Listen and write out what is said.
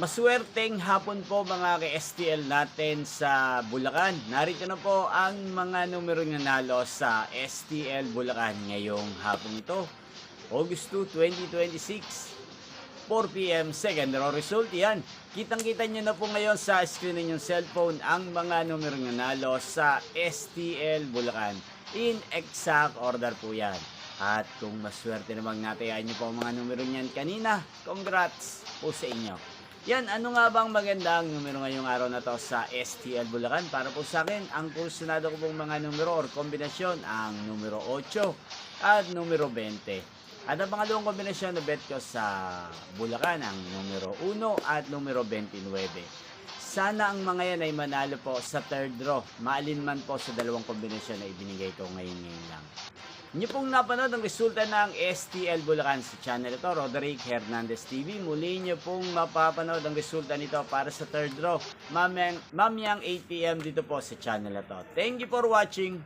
Maswerteng hapon po mga ka-STL natin sa Bulacan. Narito na po ang mga numero nanalo sa STL Bulacan ngayong hapon ito. August 2, 2026. 4 p.m. second row result yan. Kitang-kita nyo na po ngayon sa screen ng inyong cellphone ang mga numero nanalo sa STL Bulacan. In exact order po yan. At kung maswerte namang natayaan nyo po ang mga numero niyan kanina, congrats po sa inyo. Yan, ano nga bang magandang numero ngayong araw na to sa STL Bulacan? Para po sa akin, ang kursunado ko pong mga numero or kombinasyon, ang numero 8 at numero 20. At ang pangalawang kombinasyon na bet ko sa Bulacan, ang numero 1 at numero 29. Sana ang mga yan ay manalo po sa third draw, maalin po sa dalawang kombinasyon na ibinigay ko ngayon lang. Inyo pong napanood ang resulta ng STL Bulacan sa channel ito, Roderick Hernandez TV. Muli nyo pong mapapanood ang resulta nito para sa third draw, mamayang 8 p.m. dito po sa channel ito. Thank you for watching.